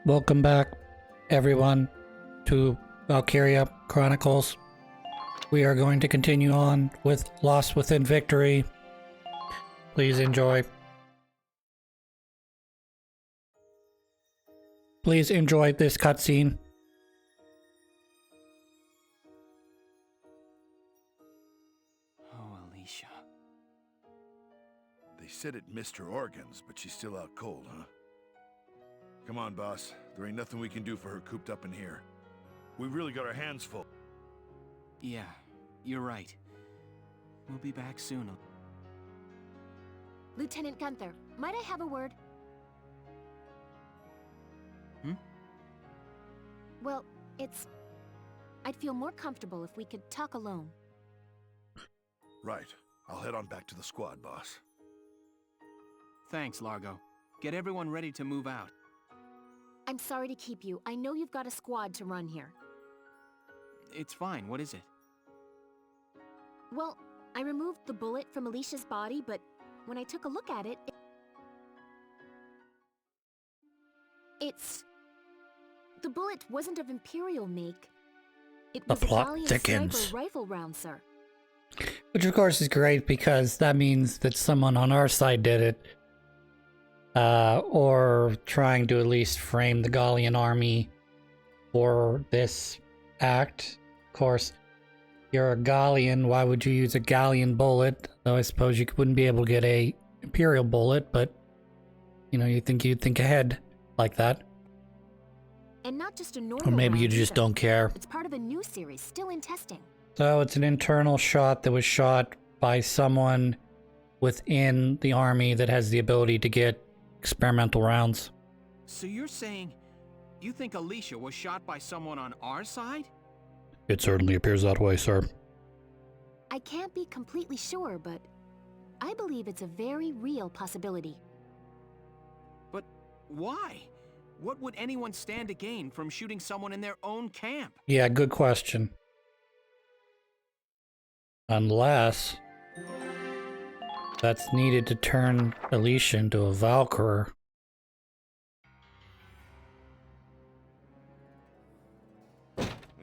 Welcome back, everyone, to Valkyria Chronicles. We are going to continue on with Lost Within Victory. Please enjoy. Please enjoy this cutscene. Oh, Alicia. They said it missed her organs, but she's still out cold, huh? Come on, boss. There ain't nothing we can do for her cooped up in here. We've really got our hands full. Yeah, you're right. We'll be back soon. Lieutenant Gunther, might I have a word? Well, I'd feel more comfortable if we could talk alone. Right. I'll head on back to the squad, boss. Thanks, Largo. Get everyone ready to move out. I'm sorry to keep you. I know you've got a squad to run here. It's fine. What is it? Well, I removed the bullet from Alicia's body, but when I took a look at it, the bullet wasn't of Imperial make. It was The plot a Valiant thickens. sniper rifle round, sir. Which of course is great because that means that someone on our side did it. Or trying to at least frame the Gallian army for this act. Of course, you're a Gallian, why would you use a Gallian bullet? Though I suppose you wouldn't be able to get a Imperial bullet, but you know, you'd think ahead like that. And not just a normal Or maybe you round just either. don't care. It's part of a new series, still in testing. So it's an internal shot that was shot by someone within the army that has the ability to get experimental rounds. So you're saying you think Alicia was shot by someone on our side? It certainly appears that way, sir. I can't be completely sure, but I believe it's a very real possibility. But why? What would anyone stand to gain from shooting someone in their own camp? Yeah, good question. Unless that's needed to turn Alicia into a Valkyr.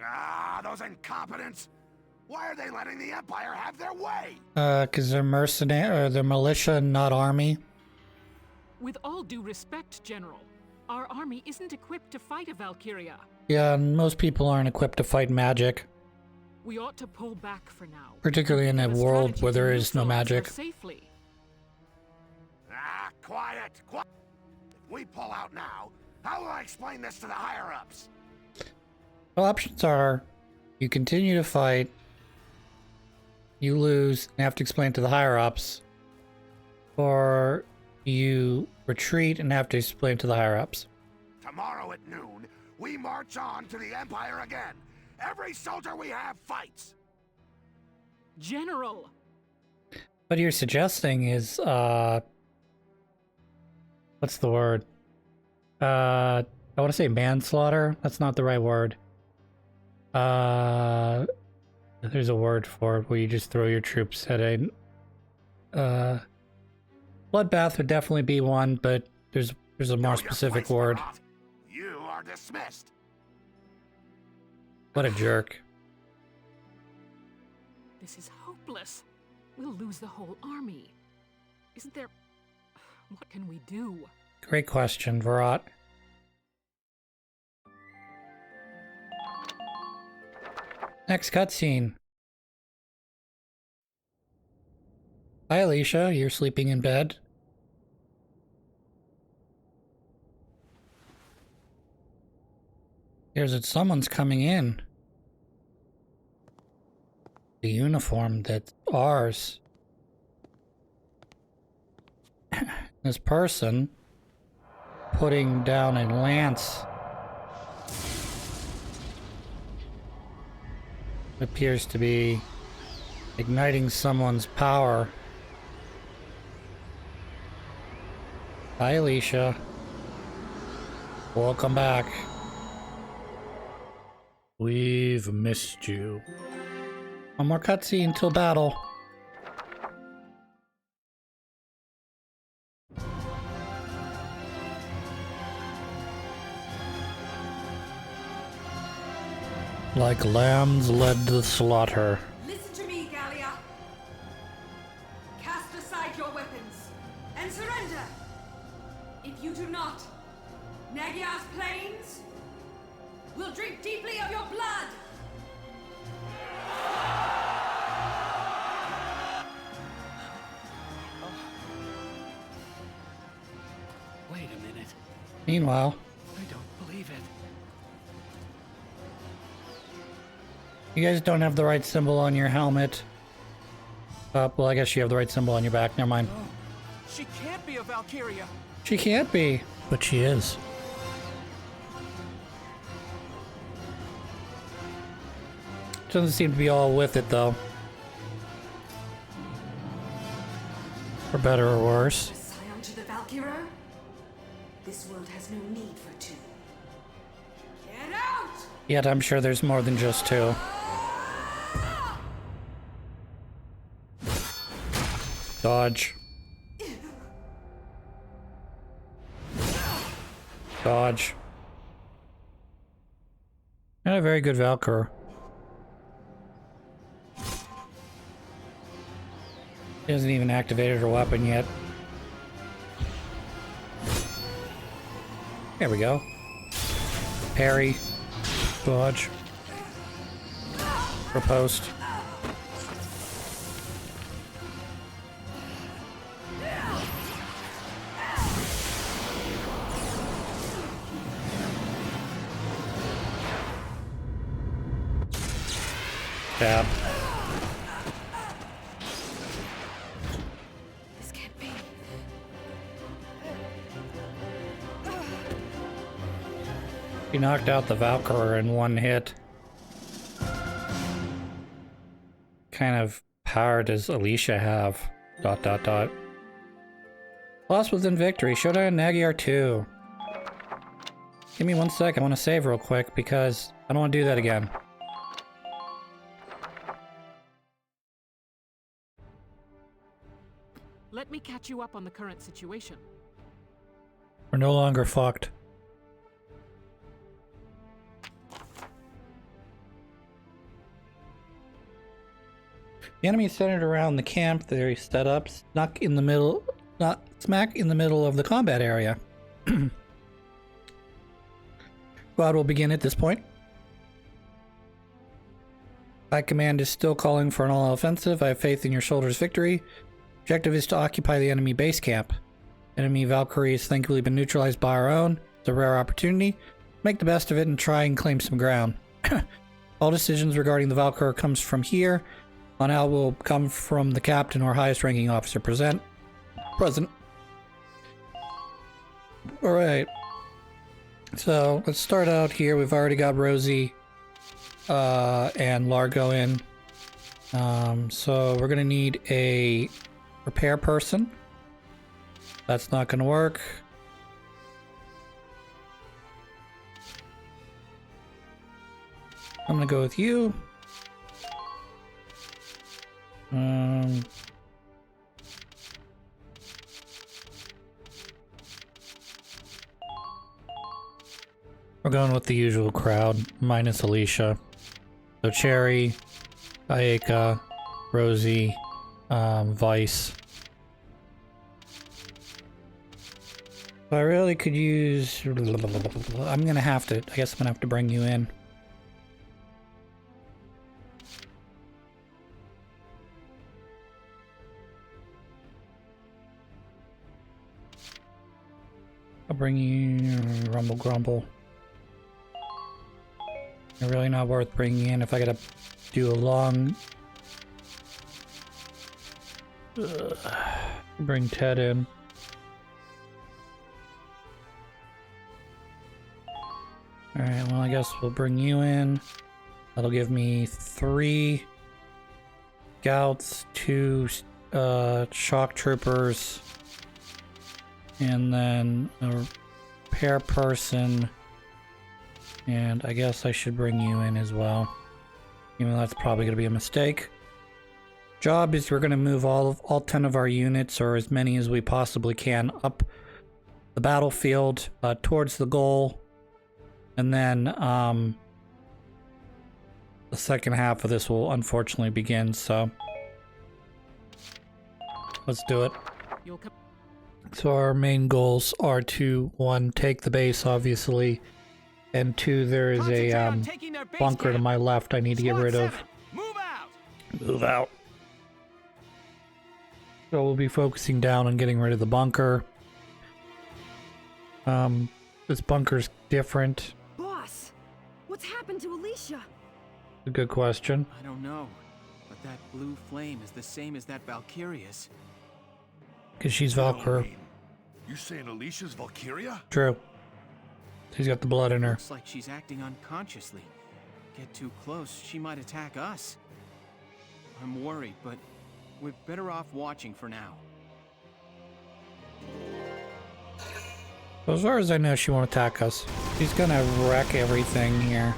Ah, those incompetents! Why are they letting the Empire have their way? Cause they're mercenary, or they're militia, not army. With all due respect, General, our army isn't equipped to fight a Valkyria. Yeah, and most people aren't equipped to fight magic. We ought to pull back for now. Particularly in a Have world strategy where to there is no neutralize her magic. Safely. Ah, quiet! Quiet! If we pull out now, how will I explain this to the higher-ups? The options are, you continue to fight, you lose, and have to explain to the higher-ups, or you retreat and have to explain to the higher-ups. Tomorrow at noon, we march on to the Empire again. Every soldier we have fights. General! What you're suggesting is, what's the word? I want to say manslaughter. That's not the right word. There's a word for it where you just throw your troops at a, bloodbath would definitely be one, but there's a more specific word. You are dismissed. What a jerk. This is hopeless. We'll lose the whole army. Isn't there... What can we do? Great question, Virat. Next cutscene. Hi, Alicia. You're sleeping in bed. Here's it. Someone's coming in. The uniform that's ours. This person putting down a lance appears to be igniting someone's power. Hi, Alicia. Welcome back. We've missed you. One more cutscene till battle. Like lambs led to the slaughter. Listen to me, Gallia. Cast aside your weapons and surrender. If you do not, Nagyar's plains will drink deeply of your blood. Wait a minute. Meanwhile, I don't believe it. you guys don't have the right symbol on your helmet. Well, I guess you have the right symbol on your back. Never mind. No, she can't be a Valkyria. She can't be, but she is. Doesn't seem to be all with it, though. For better or worse. A scion to the Valkyra? This world has no need for two. Get out! Yet I'm sure there's more than just two. Dodge. Dodge. Not a very good Valkyr. She hasn't even activated her weapon yet. There we go. Parry. Dodge. Riposte. Stab. This can't be. He knocked out the Valkyr in one hit. Kind of power does Alicia have? ... Lost within victory. Showdown Nagyar 2. Give me 1 sec. I want to save real quick because I don't want to do that again. Let me catch you up on the current situation. We're no longer fucked. The enemy is centered around the camp. They're set up, smack in the middle of the combat area. Squad will begin at this point. High command is still calling for an all-out offensive. I have faith in your soldiers' victory. Objective is to occupy the enemy base camp. Enemy Valkyrie has thankfully been neutralized by our own. It's a rare opportunity. Make the best of it and try and claim some ground. All decisions regarding the Valkyrie comes from here. On out will come from the captain or highest ranking officer present. Alright. So let's start out here. We've already got Rosie and Largo in. So we're gonna need a repair person. That's not gonna work. I'm gonna go with you. We're going with the usual crowd, minus Alicia. So Cherry, Ayaka, Rosie, Vice. I really could use... I'm gonna have to... I guess I'm gonna have to bring you in. I'll bring you... Rumble Grumble. They're really not worth bringing in if I gotta do a long... Bring Ted in. Alright, well I guess we'll bring you in. That'll give me 3 scouts, 2 shock troopers, and then a repair person. And I guess I should bring you in as well. Even though that's probably going to be a mistake. Job is we're going to move all 10 of our units, or as many as we possibly can, up the battlefield towards the goal. And then the second half of this will unfortunately begin, so let's do it. You'll come. So our main goals are to, one, take the base, obviously, and two, there is Concentrate a on taking their base bunker to camp. my left I need to get Squad rid of. 7, move out! Move out. So we'll be focusing down on getting rid of the bunker. This bunker's different. Boss, what's happened to Alicia? A good question. I don't know, but that blue flame is the same as that Valkyria's. Because she's No, Valkyria. Wayne. You saying Alicia's Valkyria? True. She's got the blood in her. Looks like she's acting unconsciously. Get too close, she might attack us. I'm worried, but we're better off watching for now. So as far as I know, she won't attack us. She's gonna wreck everything here.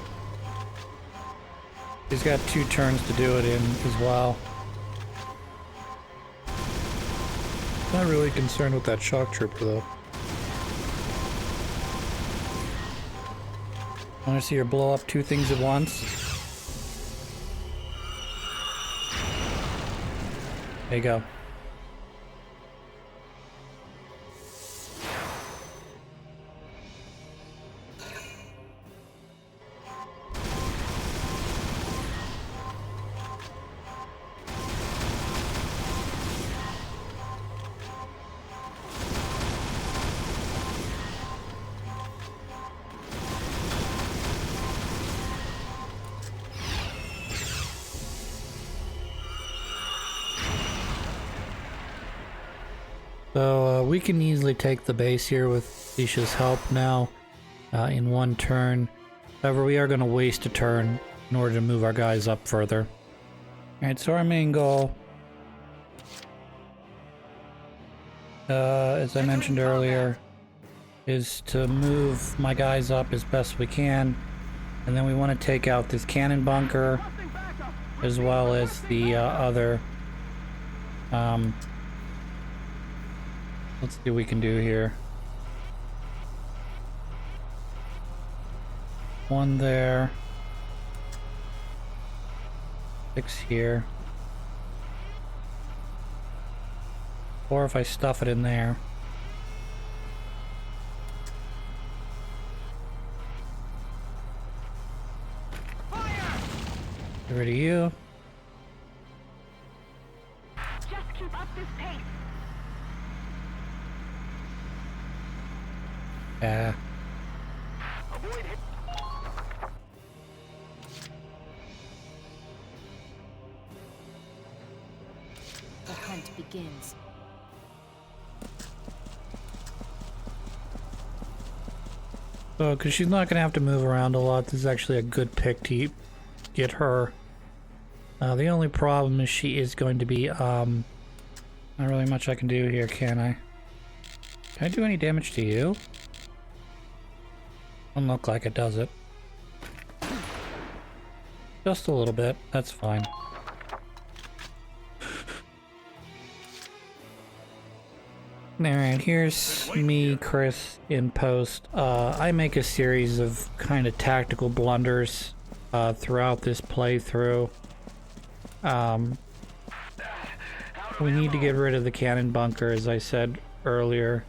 She's got 2 turns to do it in as well. Not really concerned with that shock trooper though. I want to see her blow up 2 things at once. There you go. So we can easily take the base here with Alicia's help now in 1 turn. However, we are going to waste a turn in order to move our guys up further. Alright, so our main goal, as I mentioned earlier, is to move my guys up as best we can. And then we want to take out this cannon bunker as well as the other... let's see what we can do here. 1 there. 6 here. 4 if I stuff it in there. Get rid of you. Just keep up this pace. Yeah. The hunt begins. So, because she's not going to have to move around a lot, this is actually a good pick to get her. The only problem is she is going to be, not really much I can do here, can I? Can I do any damage to you? Doesn't look like it, does it? Just a little bit, that's fine. Alright, here's me, Chris, in post. I make a series of kind of tactical blunders throughout this playthrough. We need to get rid of the cannon bunker, as I said earlier.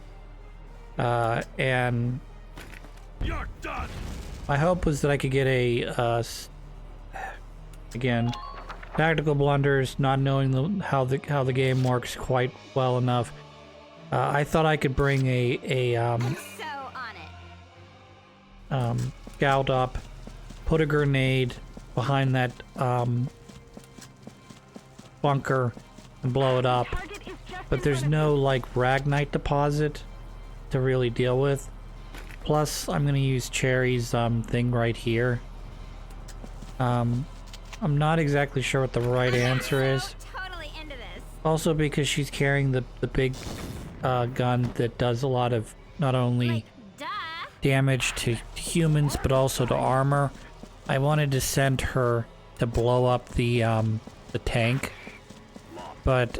And You're done. my hope was that I could get a, again, tactical blunders, not knowing how the game works quite well enough. I thought I could bring a So on it. scout up, put a grenade behind that bunker and blow it up, but there's no like Ragnite deposit to really deal with. Plus I'm gonna use Cherry's thing right here. I'm not exactly sure what the right answer is. Totally into this. Also because she's carrying the big gun that does a lot of not only Duh. damage to humans but also to armor. I wanted to send her to blow up the tank, but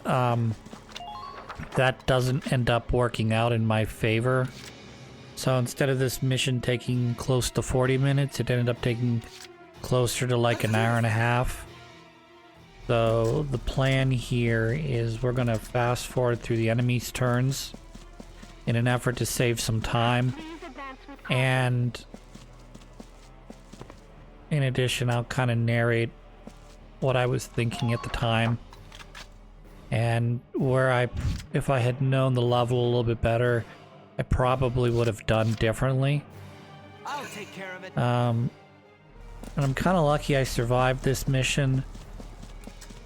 that doesn't end up working out in my favor. So instead of this mission taking close to 40 minutes, it ended up taking closer to like an hour and a half. So the plan here is we're gonna fast forward through the enemy's turns in an effort to save some time. And in addition, I'll kind of narrate what I was thinking at the time. And where if I had known the level a little bit better, I probably would have done differently. I'll take care of it. And I'm kind of lucky I survived this mission.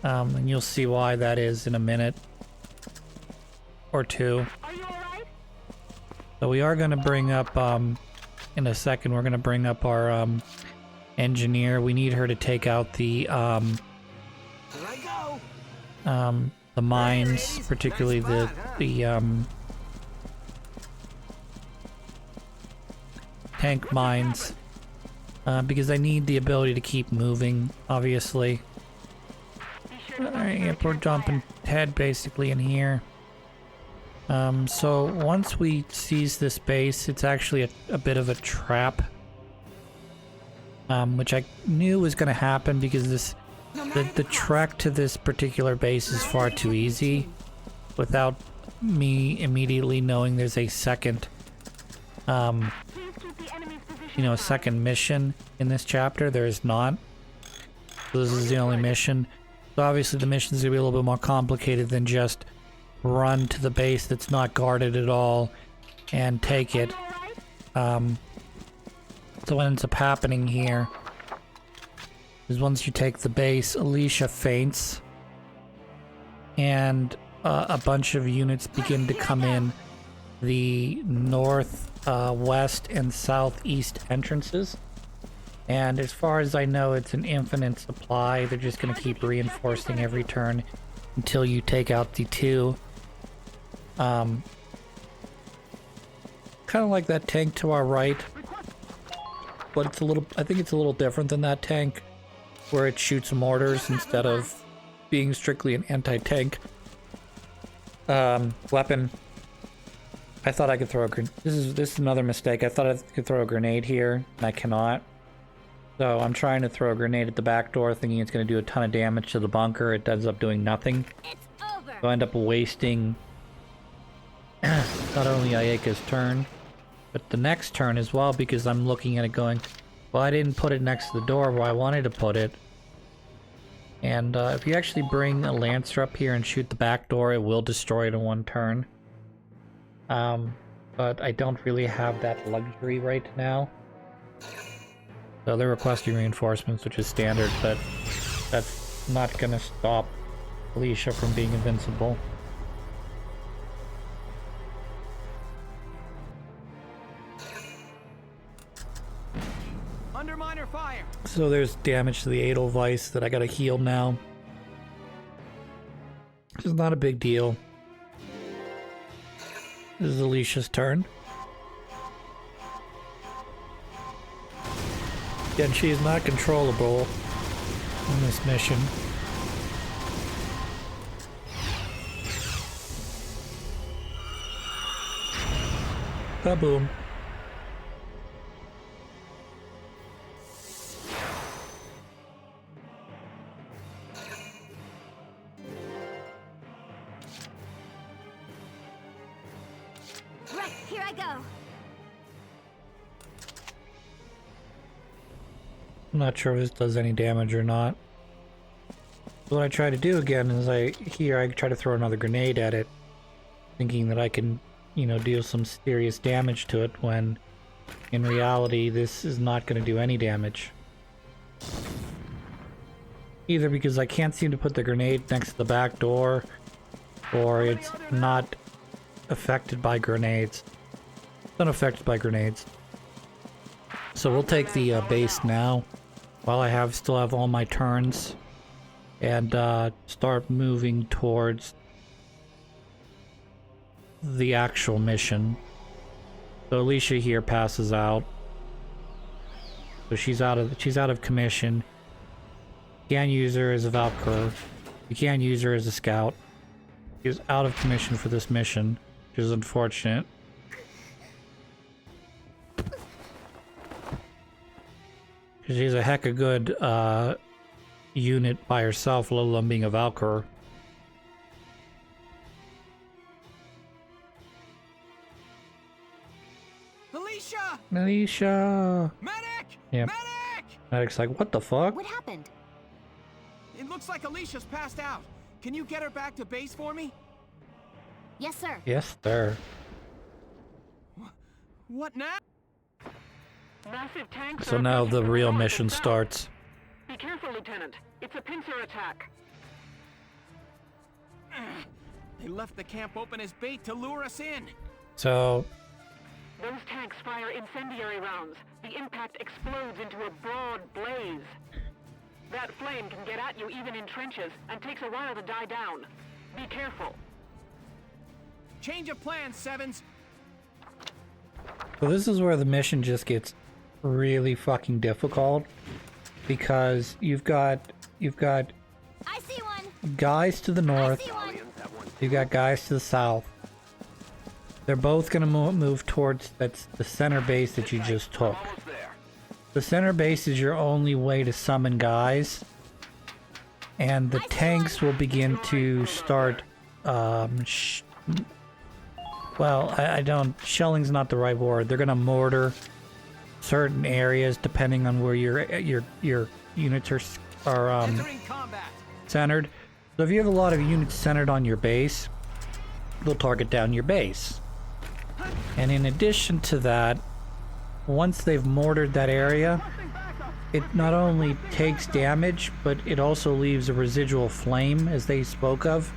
And you'll see why that is in a minute or two. Are you alright? So we are going to bring up, in a second, we're going to bring up our engineer. We need her to take out the mines, particularly the tank mines, because I need the ability to keep moving, obviously. Alright, yep, we're jumping head basically in here. So once we seize this base, it's actually a bit of a trap, which I knew was going to happen because the trek to this particular base is far too easy without me immediately knowing there's a second, a second mission in this chapter. There is not. So this is the only mission. So obviously the mission is going to be a little bit more complicated than just run to the base that's not guarded at all and take it. So what ends up happening here is once you take the base, Alicia faints and a bunch of units begin to come in the north, west, and southeast entrances. And as far as I know, it's an infinite supply. They're just going to keep reinforcing every turn until you take out the two. Kind of like that tank to our right, but it's I think it's a little different than that tank, where it shoots mortars instead of being strictly an anti-tank weapon. I thought I could throw a grenade. This is another mistake. I thought I could throw a grenade here, and I cannot. So I'm trying to throw a grenade at the back door, thinking it's going to do a ton of damage to the bunker. It ends up doing nothing. It's over. So I end up wasting not only Ayeka's turn, but the next turn as well, because I'm looking at it going, well, I didn't put it next to the door where I wanted to put it. And if you actually bring a Lancer up here and shoot the back door, it will destroy it in one turn. But I don't really have that luxury right now. So they're requesting reinforcements, which is standard, but that's not going to stop Alicia from being invincible. Under miner fire. So there's damage to the Edelweiss that I gotta heal now. This is not a big deal. This is Alicia's turn. Again, she is not controllable in this mission. Kaboom. Right, here I go. I'm not sure if this does any damage or not. What I try to do again is I try to throw another grenade at it, thinking that I can, deal some serious damage to it, when in reality this is not going to do any damage. Either because I can't seem to put the grenade next to the back door, or it's not affected by grenades. It's not affected by grenades. So we'll take the base now, while I still have all my turns, and start moving towards the actual mission. So Alicia here passes out. So she's out of commission. You can't use her as a Valkyrie. You can't use her as a scout. She's out of commission for this mission, which is unfortunate. She's a heck of good unit by herself, let alone being a Valkyr. Alicia! Alicia! Medic! Yep. Medic! Medic's like, what the fuck? What happened? It looks like Alicia's passed out. Can you get her back to base for me? Yes, sir. Yes, sir. What now? Massive tanks So are now approaching the from real north mission and south. starts. Be careful, Lieutenant. It's a pincer attack. They left the camp open as bait to lure us in. So, Those tanks fire incendiary rounds. The impact explodes into a broad blaze. That flame can get at you even in trenches and takes a while to die down. Be careful. Change of plans, Sevens. so this is where the mission just gets really fucking difficult, because you've got I see one. guys to the I north, see one. you've got guys to the south. They're both gonna move towards that's the center base that you just took. The center base is your only way to summon guys, and the tanks will begin to start. Well, I don't. Shelling's not the right word. They're gonna mortar certain areas depending on where your units are Entering combat. centered. So if you have a lot of units centered on your base, they'll target down your base. And in addition to that, once they've mortared that area, it not only takes damage, but it also leaves a residual flame, as they spoke of.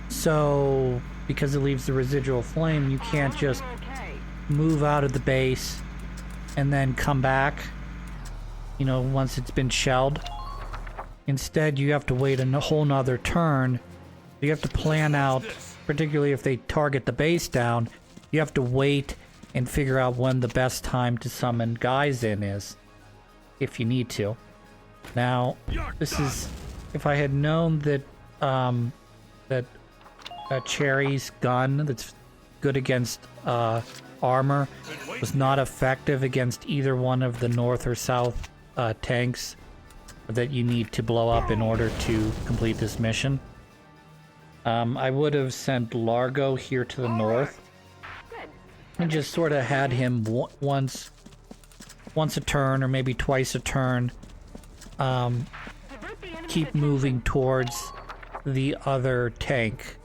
So, because it leaves the residual flame, you can't just Okay. move out of the base and then come back, you know, once it's been shelled. Instead, you have to wait a whole nother turn. You have to plan out, particularly if they target the base down, you have to wait and figure out when the best time to summon guys in is, if you need to. Now, this is, if I had known that, that Cherry's gun that's good against armor was not effective against either one of the north or south tanks that you need to blow up in order to complete this mission, I would have sent Largo here to the north and just sort of had him once a turn or maybe twice a turn keep moving towards the other tank